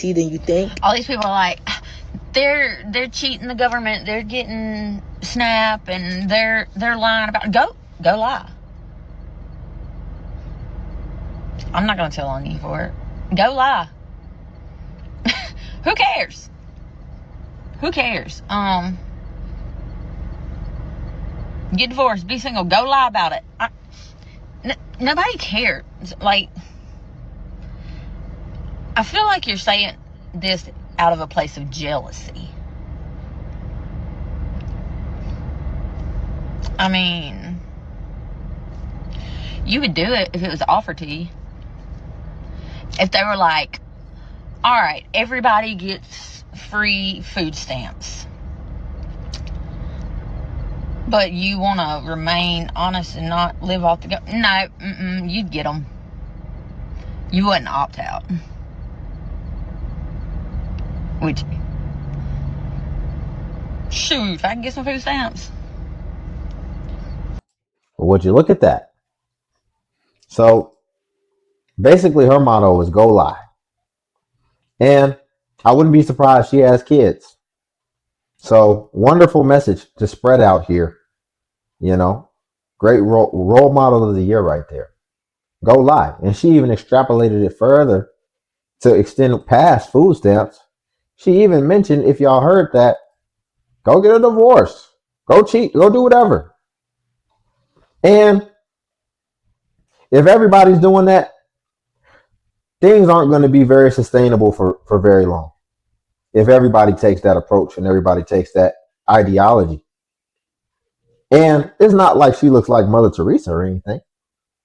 than you think. All these people are like, they're cheating the government, they're getting SNAP, and they're lying about. Go lie. I'm not gonna tell on you for it. Go lie. Who cares? Who cares? Get divorced, be single, go lie about it. Nobody cares. Like, I feel like you're saying this out of a place of jealousy. I mean, you would do it if it was offered to you. If they were like, all right, everybody gets free food stamps, but you want to remain honest and not live off the go. No, you'd get them. You wouldn't opt out. Would you? Shoot, if I can get some food stamps. Would you look at that? So basically her motto is go lie. And I wouldn't be surprised she has kids. So wonderful message to spread out here. You know, great role model of the year right there. Go lie. And she even extrapolated it further to extend past food stamps. She even mentioned, if y'all heard that, go get a divorce, go cheat, go do whatever. And if everybody's doing that, things aren't going to be very sustainable for very long. If everybody takes that approach and everybody takes that ideology. And it's not like she looks like Mother Teresa or anything,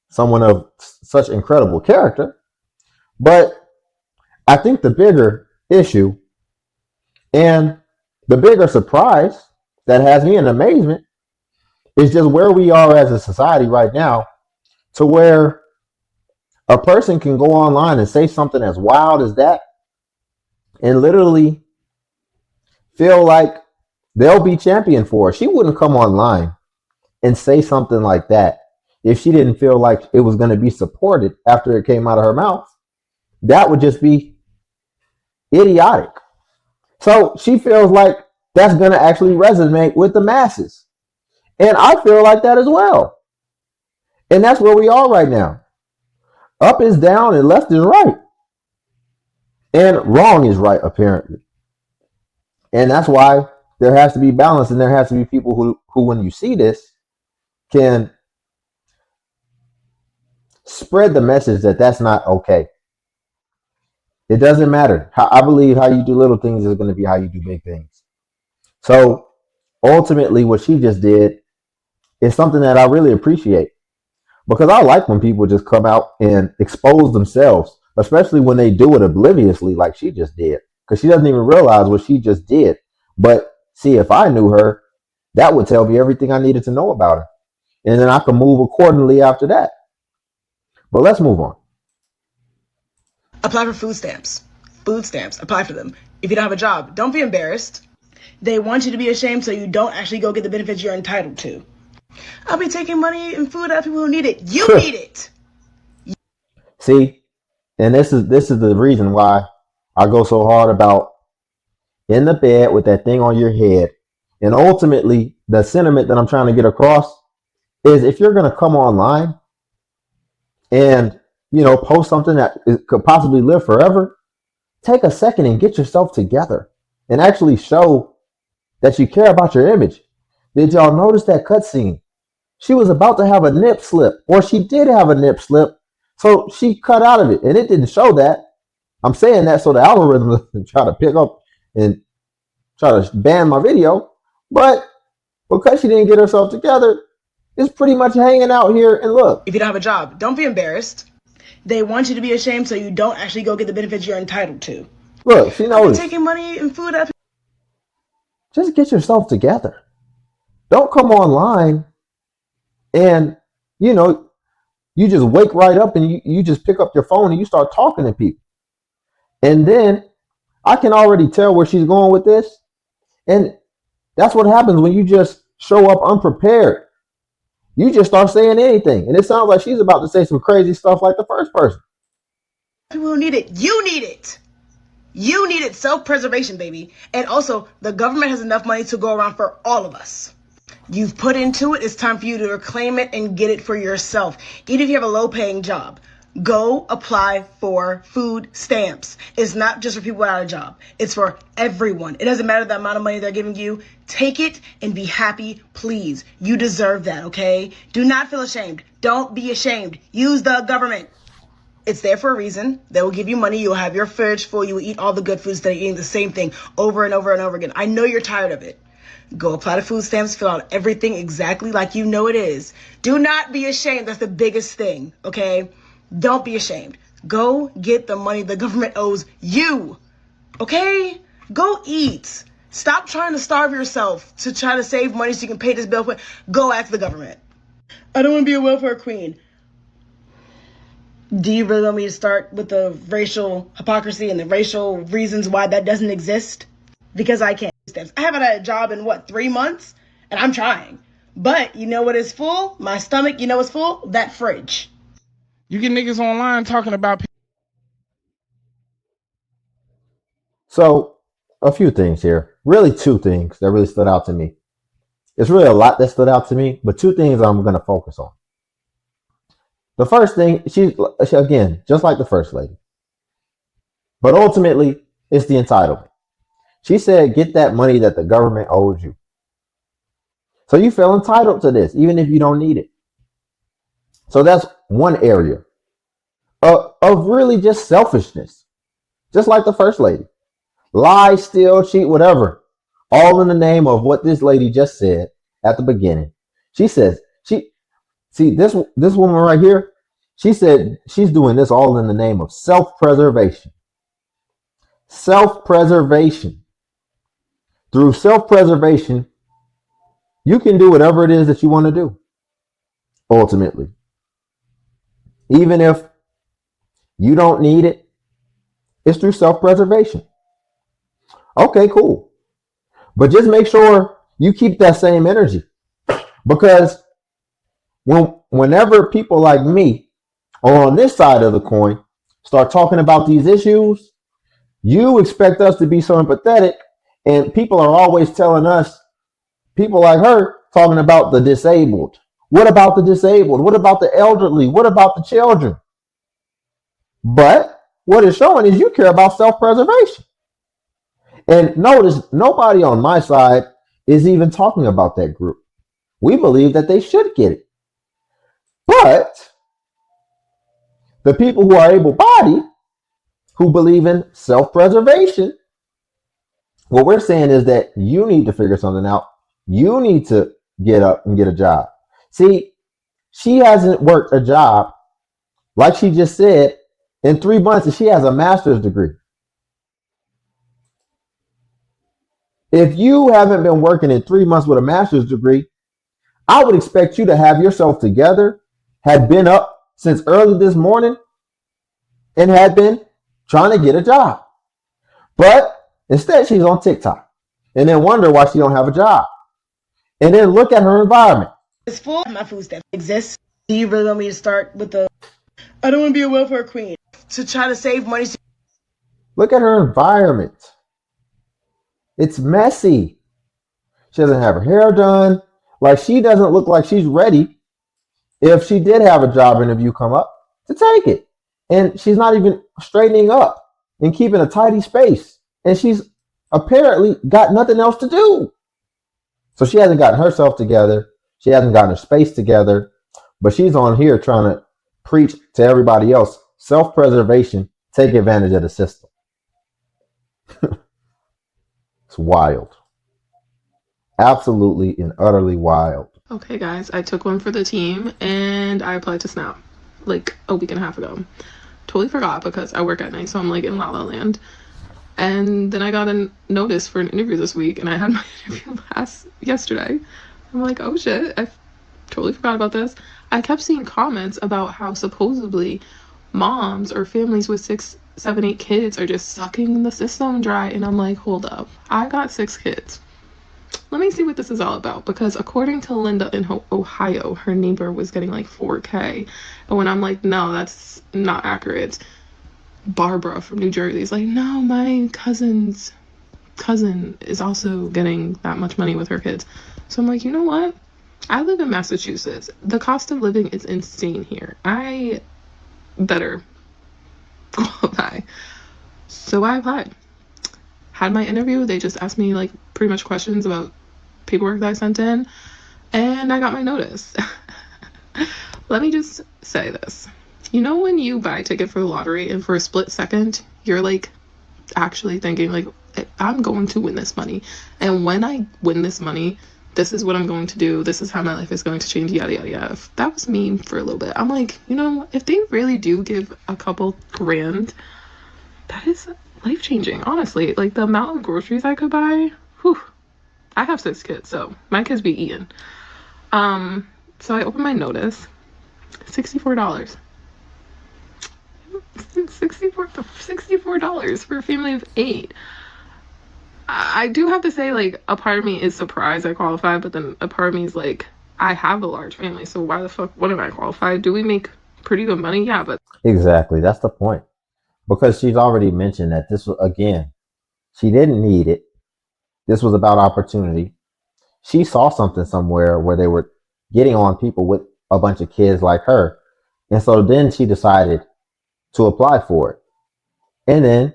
someone of such incredible character. But I think the bigger issue and the bigger surprise that has me in amazement is just where we are as a society right now, to where a person can go online and say something as wild as that and literally feel like they'll be championed for it. She wouldn't come online and say something like that if she didn't feel like it was going to be supported after it came out of her mouth. That would just be idiotic. So she feels like that's going to actually resonate with the masses. And I feel like that as well. And that's where we are right now. Up is down and left is right. And wrong is right, apparently. And that's why there has to be balance, and there has to be people who when you see this, can spread the message that that's not okay. It doesn't matter. I believe how you do little things is going to be how you do big things. So ultimately, what she just did is something that I really appreciate, because I like when people just come out and expose themselves, especially when they do it obliviously like she just did, because she doesn't even realize what she just did. But see, if I knew her, that would tell me everything I needed to know about her. And then I can move accordingly after that. But let's move on. Apply for food stamps. Food stamps. Apply for them. If you don't have a job, don't be embarrassed. They want you to be ashamed so you don't actually go get the benefits you're entitled to. I'll be taking money and food out of people who need it. You need it. See, and this is the reason why I go so hard about in the bed with that thing on your head. And ultimately, the sentiment that I'm trying to get across is, if you're going to come online and, post something that could possibly live forever, take a second and get yourself together and actually show that you care about your image. Did y'all notice that cutscene? She was about to have a nip slip, or she did have a nip slip, so she cut out of it, and it didn't show that. I'm saying that so the algorithm doesn't try to pick up and try to ban my video, but because she didn't get herself together, it's pretty much hanging out here. And look, if you don't have a job, don't be embarrassed. They want you to be ashamed so you don't actually go get the benefits you're entitled to. Look, she knows. Taking money and food out. Just get yourself together. Don't come online and, you just wake right up and you just pick up your phone and you start talking to people. And then I can already tell where she's going with this. And that's what happens when you just show up unprepared. You just start saying anything. And it sounds like she's about to say some crazy stuff like the first person. People who need it. You need it. You needed self-preservation, baby. And also, the government has enough money to go around for all of us. You've put into it. It's time for you to reclaim it and get it for yourself. Even if you have a low-paying job, go apply for food stamps. It's not just for people without a job. It's for everyone. It doesn't matter the amount of money they're giving you. Take it and be happy, please. You deserve that, okay? Do not feel ashamed. Don't be ashamed. Use the government. It's there for a reason. They will give you money. You'll have your fridge full. You will eat all the good foods. They're eating the same thing over and over and over again. I know you're tired of it. Go apply to food stamps. Fill out everything exactly like you know it is. Do not be ashamed. That's the biggest thing, okay? Don't be ashamed. Go get the money the government owes you, okay? Go eat. Stop trying to starve yourself to try to save money so you can pay this bill. Go ask the government. I don't want to be a welfare queen. Do you really want me to start with the racial hypocrisy and the racial reasons why that doesn't exist? Because I can't. I haven't had a job in 3 months? And I'm trying. But you know what is full? My stomach, you know what's full? That fridge. You get niggas online talking about. So, a few things here. Really, two things that really stood out to me. It's really a lot that stood out to me, but two things I'm going to focus on. The first thing, she again, just like the first lady. But ultimately, it's the entitlement. She said, get that money that the government owes you. So you feel entitled to this, even if you don't need it. So that's one area of really just selfishness. Just like the first lady. Lie, steal, cheat, whatever. All in the name of what this lady just said at the beginning. She says, this woman right here, she said she's doing this all in the name of self-preservation. Self-preservation. Through self-preservation, you can do whatever it is that you want to do, ultimately. Even if you don't need it, it's through self-preservation. Okay, cool. But just make sure you keep that same energy. Because whenever people like me are on this side of the coin start talking about these issues, you expect us to be so empathetic, and people are always telling us, people like her, talking about the disabled. What about the disabled? What about the elderly? What about the children? But what it's showing is you care about self-preservation. And notice, nobody on my side is even talking about that group. We believe that they should get it. But the people who are able-bodied, who believe in self-preservation, what we're saying is that you need to figure something out. You need to get up and get a job. See, she hasn't worked a job, like she just said, in 3 months, and she has a master's degree. If you haven't been working in 3 months with a master's degree, I would expect you to have yourself together, had been up since early this morning, and had been trying to get a job. But instead, she's on TikTok, and then wonder why she don't have a job. And then look at her environment. It's full. My food stamps exist. Do you really want me to start with the... I don't want to be a welfare queen. To try to save money. Look at her environment. It's messy. She doesn't have her hair done. Like, she doesn't look like she's ready, if she did have a job interview come up, to take it. And she's not even straightening up and keeping a tidy space. And she's apparently got nothing else to do. So she hasn't gotten herself together. She hasn't gotten her space together. But she's on here trying to preach to everybody else. Self-preservation, take advantage of the system. It's wild. Absolutely and utterly wild. Okay, guys, I took one for the team and I applied to SNAP like a week and a half ago. Totally forgot because I work at night, so I'm like in La La Land. And then I got a notice for an interview this week, and I had my interview yesterday. I'm like, oh shit, I totally forgot about this. I kept seeing comments about how supposedly moms or families with 6, 7, 8 kids are just sucking the system dry. And I'm like, hold up, I got 6 kids. Let me see what this is all about, because according to Linda in Ohio, her neighbor was getting like 4K. And when I'm like, no, that's not accurate. Barbara from New Jersey is like, no, my cousin's cousin is also getting that much money with her kids. So I'm like, you know what? I live in Massachusetts. The cost of living is insane here. I better qualify. So I applied. Had my interview. They just asked me like pretty much questions about paperwork that I sent in, and I got my notice. Let me just say this. You know when you buy a ticket for the lottery and for a split second, you're like actually thinking like, I'm going to win this money. And when I win this money, this is what I'm going to do. This is how my life is going to change, yada, yada, yada. That was me for a little bit. I'm like, you know, if they really do give a couple grand, that is life-changing, honestly. Like, the amount of groceries I could buy, whew. I have 6 kids, so my kids be eating. So I opened my notice. $64. $64 for a family of 8. I do have to say, like, a part of me is surprised I qualified, but then a part of me is like, I have a large family, so why the fuck wouldn't I qualify? Do we make pretty good money? Yeah, but Exactly. That's the point. Because she's already mentioned that this was, again, she didn't need it. This was about opportunity. She saw something somewhere where they were getting on people with a bunch of kids like her. And so then she decided to apply for it. And then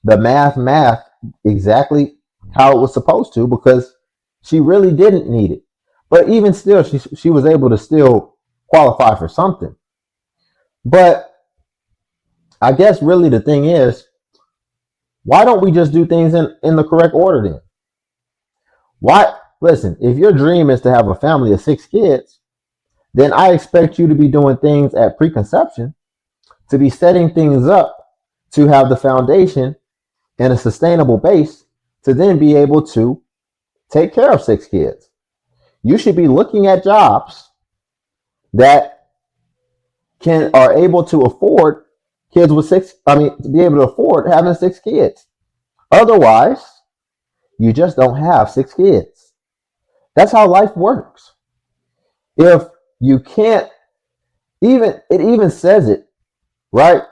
the math exactly how it was supposed to, because she really didn't need it. But even still, she was able to still qualify for something. But I guess really the thing is, why don't we just do things in the correct order then? Why? Listen, if your dream is to have a family of 6 kids, then I expect you to be doing things at preconception, to be setting things up to have the foundation and a sustainable base to then be able to take care of 6 kids. You should be looking at jobs that are able to afford kids with 6, to be able to afford having 6 kids. Otherwise, you just don't have 6 kids. That's how life works. If you can't, it even says it, right?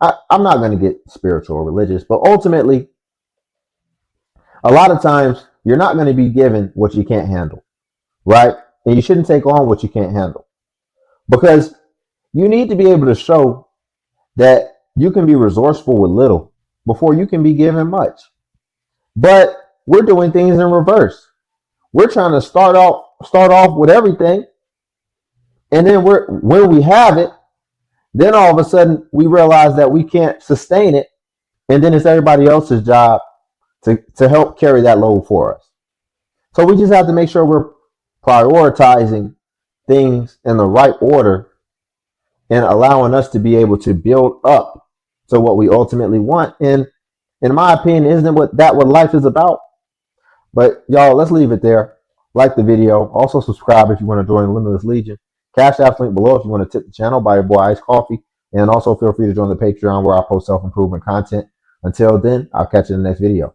I'm not going to get spiritual or religious, but ultimately, a lot of times you're not going to be given what you can't handle, right? And you shouldn't take on what you can't handle, because you need to be able to show that you can be resourceful with little before you can be given much. But we're doing things in reverse. We're trying to start off with everything, and then when we have it, then all of a sudden we realize that we can't sustain it, and then it's everybody else's job to help carry that load for us. So we just have to make sure we're prioritizing things in the right order and allowing us to be able to build up to what we ultimately want. And in my opinion, isn't what life is about? But y'all, let's leave it there. Like the video. Also subscribe if you want to join the Limitless Legion. Cash App link below if you want to tip the channel. Buy your boy Ice Coffee. And also feel free to join the Patreon where I post self-improvement content. Until then, I'll catch you in the next video.